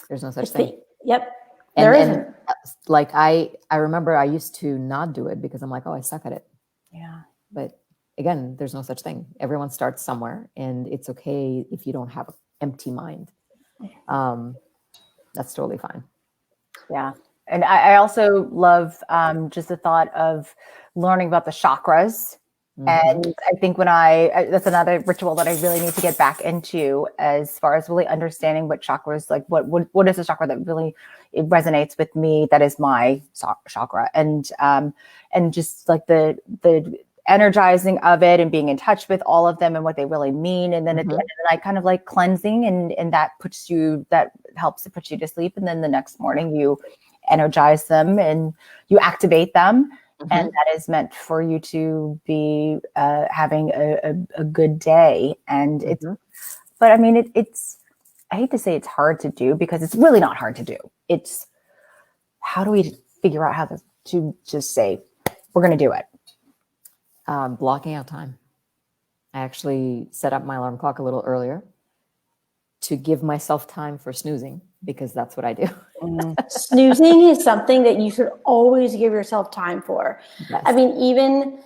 There's no such thing. Yep. There isn't. Like I remember I used to not do it because I'm like, oh, I suck at it. Yeah. But again, there's no such thing. Everyone starts somewhere, and it's okay if you don't have an empty mind. That's totally fine. Yeah. And I also love just the thought of learning about the chakras. And I think that's another ritual that I really need to get back into, as far as really understanding what chakras, like what is a chakra that really it resonates with me, that is my chakra, and just like the energizing of it and being in touch with all of them and what they really mean. And then at the end of the night, kind of like cleansing, and that helps to put you to sleep. And then the next morning you energize them and you activate them. And that is meant for you to be having a good day. And but I mean, it's, I hate to say it's hard to do, because it's really not hard to do. It's how do we figure out how to just say, we're going to do it? Blocking out time. I actually set up my alarm clock a little earlier to give myself time for snoozing, because that's what I do. Snoozing is something that you should always give yourself time for. Yes. I mean, even,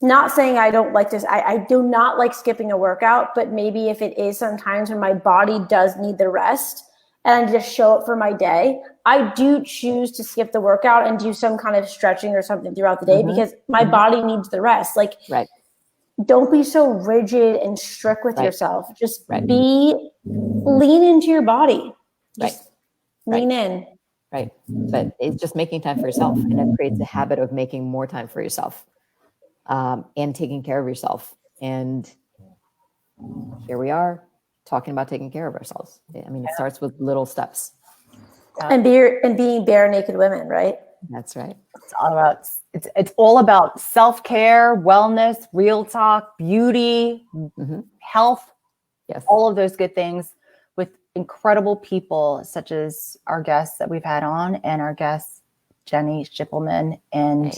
not saying I don't like this. I do not like skipping a workout, but maybe if it is sometimes when my body does need the rest and I just show up for my day, I do choose to skip the workout and do some kind of stretching or something throughout the day because my body needs the rest. Like, don't be so rigid and strict with yourself. Just lean into your body. Just lean in. Right. But it's just making time for yourself. And it creates a habit of making more time for yourself and taking care of yourself. And here we are talking about taking care of ourselves. I mean, it starts with little steps. And being bare naked women, right? That's right. It's all about self-care, wellness, real talk, beauty, health, all of those good things, with incredible people such as our guests that we've had on, and our guest Jenny Shtipelman. And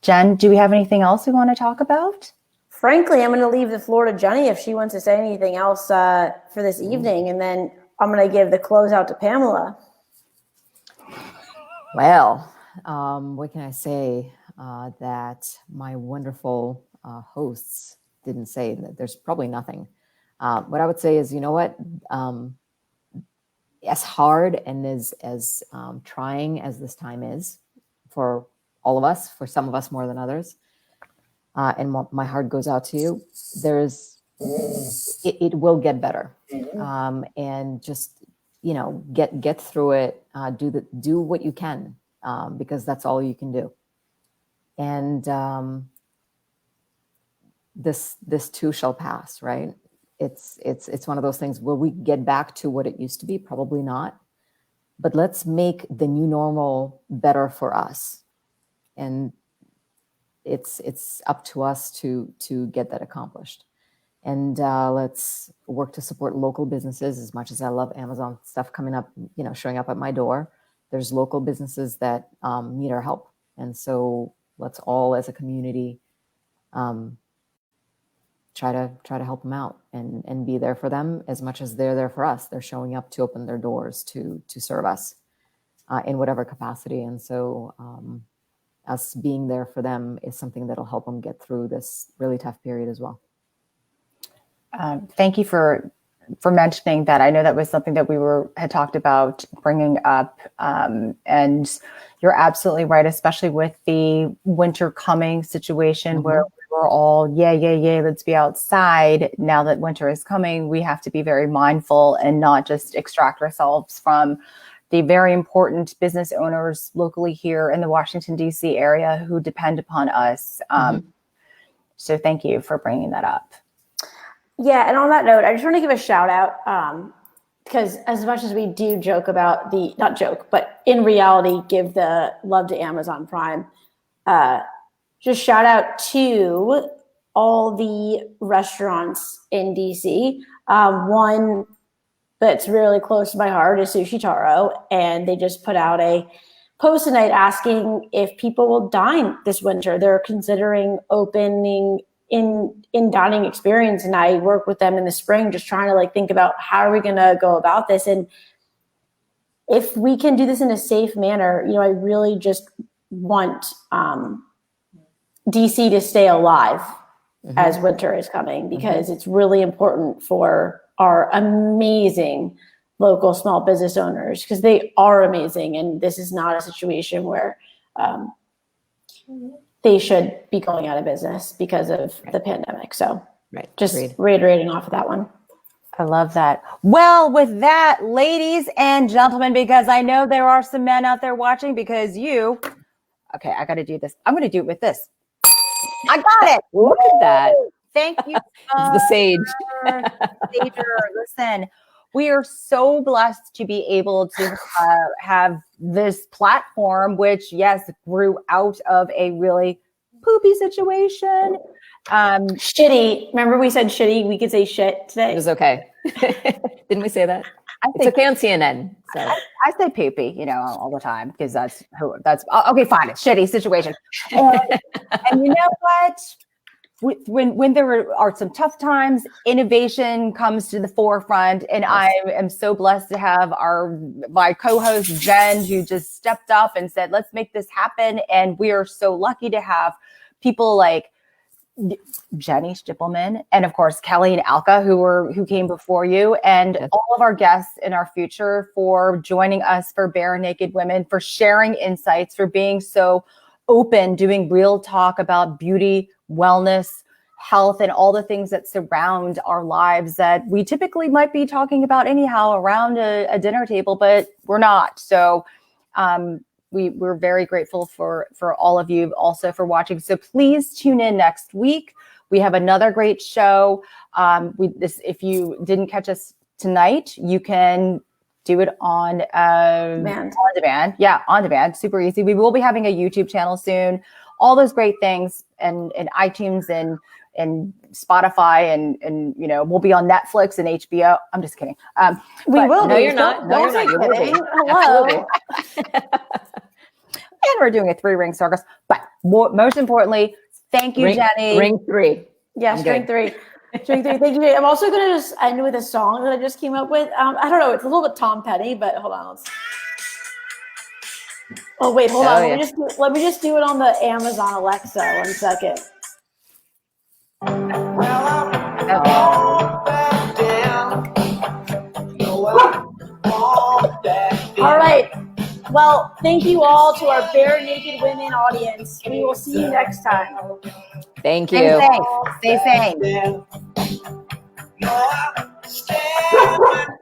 Jen, do we have anything else we want to talk about? Frankly, I'm going to leave the floor to Jenny if she wants to say anything else for this evening, and then I'm going to give the closeout to Pamela. Well, what can I say that my wonderful hosts didn't say? That there's probably nothing. What I would say is, you know what? As hard and as trying as this time is for all of us, for some of us more than others, and my heart goes out to you. It will get better, and just get through it. Do what you can, because that's all you can do. And this too shall pass, right? It's one of those things. Will we get back to what it used to be? Probably not. But let's make the new normal better for us, and it's up to us to get that accomplished. And let's work to support local businesses. As much as I love Amazon stuff coming up, showing up at my door, there's local businesses that need our help. And so let's all, as a community, try to help them out and be there for them as much as they're there for us. They're showing up to open their doors to serve us in whatever capacity. And so us being there for them is something that'll help them get through this really tough period as well. Thank you for mentioning that. I know that was something that we had talked about bringing up, and you're absolutely right, especially with the winter coming situation where we're we're all, yay, let's be outside. Now that winter is coming, we have to be very mindful and not just extract ourselves from the very important business owners locally here in the Washington, D.C. area who depend upon us. So thank you for bringing that up. Yeah, and on that note, I just want to give a shout out because as much as we do joke about not joke, but in reality, give the love to Amazon Prime, just shout out to all the restaurants in DC. One that's really close to my heart is Sushi Taro, and they just put out a post tonight asking if people will dine this winter. They're considering opening in dining experience, and I work with them in the spring, just trying to think about how are we going to go about this, and if we can do this in a safe manner. I really just want DC to stay alive as winter is coming, because it's really important for our amazing local small business owners, because they are amazing, and this is not a situation where they should be going out of business because of the pandemic. So just reiterating off of that one. I love that. Well, with that, ladies and gentlemen, because I know there are some men out there watching, because okay, I got to do this. I'm going to do it with this. I got it. Look at that. Thank you. It's the sage. Sager, listen, we are so blessed to be able to have this platform, which, yes, grew out of a really poopy situation. Shitty. Remember we said shitty? We could say shit today. It was okay. Didn't we say that? It's okay on CNN. So I say poopy, all the time, because that's okay, fine. It's shitty situation. And you know what? When there are some tough times, innovation comes to the forefront, and I am so blessed to have my co-host Jen, who just stepped up and said, "Let's make this happen." And we are so lucky to have people like Jenny Shtipelman, and of course Kelly and Alka, who came before you, and all of our guests in our future for joining us for Bare Naked Women, for sharing insights, for being so open, doing real talk about beauty, wellness, health, and all the things that surround our lives that we typically might be talking about anyhow around a dinner table, but we're not. So we're very grateful for all of you also for watching. So please tune in next week. We have another great show. If you didn't catch us tonight, you can do it on demand. Yeah, on demand. Super easy. We will be having a YouTube channel soon. All those great things, and iTunes and Spotify, and we'll be on Netflix and HBO. I'm just kidding. We will. No, you're not. No, you're not. You will be. Hello. And we're doing a 3-ring circus. But most importantly, thank you, Jenny. Ring 3. Yes, ring 3. Ring 3. Thank you. I'm also going to just end with a song that I just came up with. I don't know. It's a little bit Tom Petty, but hold on. Oh wait, hold on. Yeah. Let me just do it on the Amazon Alexa. 1 second. All right. Well, thank you all to our Bare Naked Women audience. We will see you next time. Thank you. Stay safe. Stay safe.